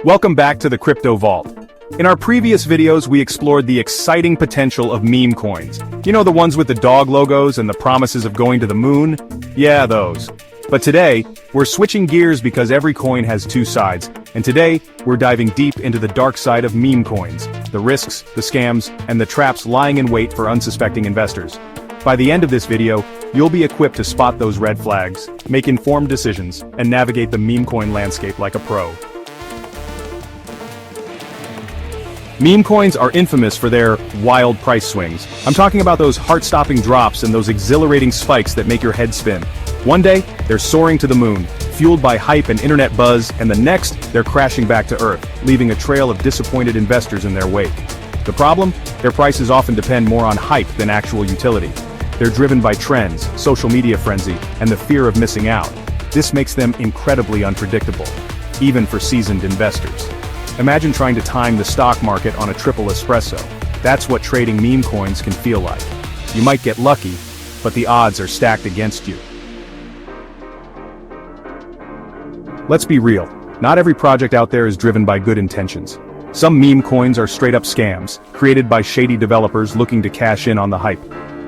Welcome back to the Crypto Vault. In our previous videos we explored the exciting potential of meme coins. You know, the ones with the dog logos and the promises of going to the moon? Yeah, those. But today, we're switching gears because every coin has two sides, and today, we're diving deep into the dark side of meme coins, the risks, the scams, and the traps lying in wait for unsuspecting investors. By the end of this video, you'll be equipped to spot those red flags, make informed decisions, and navigate the meme coin landscape like a pro. Meme coins are infamous for their wild price swings. I'm talking about those heart-stopping drops and those exhilarating spikes that make your head spin. One day, they're soaring to the moon, fueled by hype and internet buzz, and the next, they're crashing back to Earth, leaving a trail of disappointed investors in their wake. The problem? Their prices often depend more on hype than actual utility. They're driven by trends, social media frenzy, and the fear of missing out. This makes them incredibly unpredictable, even for seasoned investors. Imagine trying to time the stock market on a triple espresso. That's what trading meme coins can feel like. You might get lucky, but the odds are stacked against you. Let's be real, not every project out there is driven by good intentions. Some meme coins are straight-up scams, created by shady developers looking to cash in on the hype.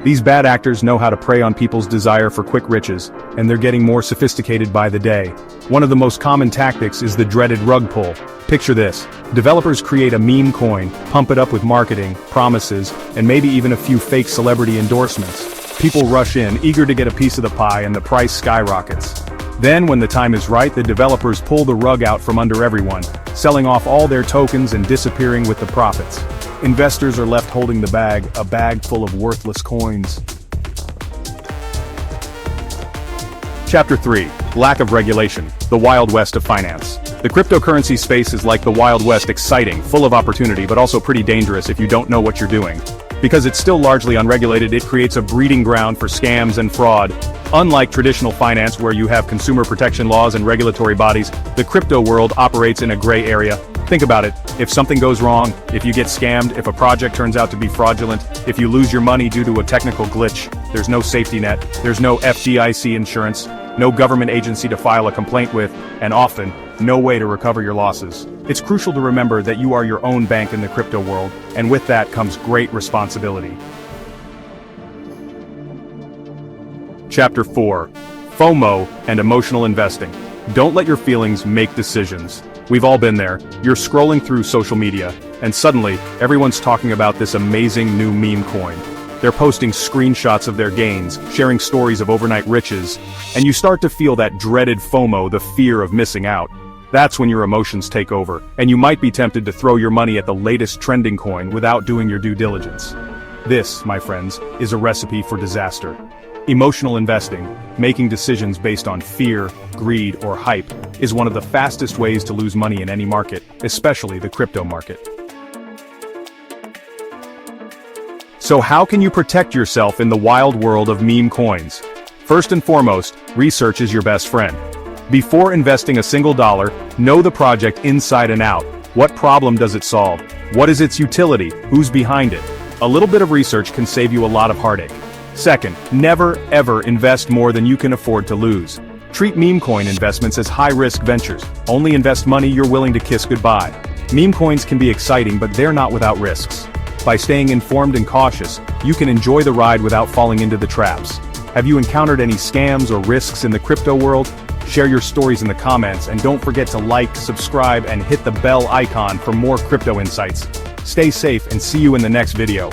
These bad actors know how to prey on people's desire for quick riches, and they're getting more sophisticated by the day. One of the most common tactics is the dreaded rug pull. Picture this. Developers create a meme coin, pump it up with marketing, promises, and maybe even a few fake celebrity endorsements. People rush in, eager to get a piece of the pie, and the price skyrockets. Then, when the time is right, the developers pull the rug out from under everyone, selling off all their tokens and disappearing with the profits. Investors are left holding the bag, a bag full of worthless coins. Chapter 3. Lack of regulation, the Wild West of finance. The cryptocurrency space is like the Wild West, exciting, full of opportunity, but also pretty dangerous if you don't know what you're doing. Because it's still largely unregulated, it creates a breeding ground for scams and fraud. Unlike traditional finance where you have consumer protection laws and regulatory bodies, the crypto world operates in a gray area. Think about it. If something goes wrong, if you get scammed, if a project turns out to be fraudulent, if you lose your money due to a technical glitch, there's no safety net, there's no FDIC insurance, no government agency to file a complaint with, and often, no way to recover your losses. It's crucial to remember that you are your own bank in the crypto world, and with that comes great responsibility. Chapter 4. FOMO and emotional investing. Don't let your feelings make decisions. We've all been there. You're scrolling through social media, and suddenly, everyone's talking about this amazing new meme coin. They're posting screenshots of their gains, sharing stories of overnight riches, and you start to feel that dreaded FOMO, the fear of missing out. That's when your emotions take over, and you might be tempted to throw your money at the latest trending coin without doing your due diligence. This, my friends, is a recipe for disaster. Emotional investing, making decisions based on fear, greed, or hype, is one of the fastest ways to lose money in any market, especially the crypto market. So how can you protect yourself in the wild world of meme coins? First and foremost, research is your best friend. Before investing a single dollar, know the project inside and out. What problem does it solve? What is its utility? Who's behind it? A little bit of research can save you a lot of heartache. Second, never ever invest more than you can afford to lose. Treat meme coin investments as high-risk ventures. Only invest money you're willing to kiss goodbye. Meme coins can be exciting, but they're not without risks. By staying informed and cautious, you can enjoy the ride without falling into the traps. Have you encountered any scams or risks in the crypto world? Share your stories in the comments, and don't forget to like, subscribe, and hit the bell icon for more crypto insights. Stay safe and see you in the next video.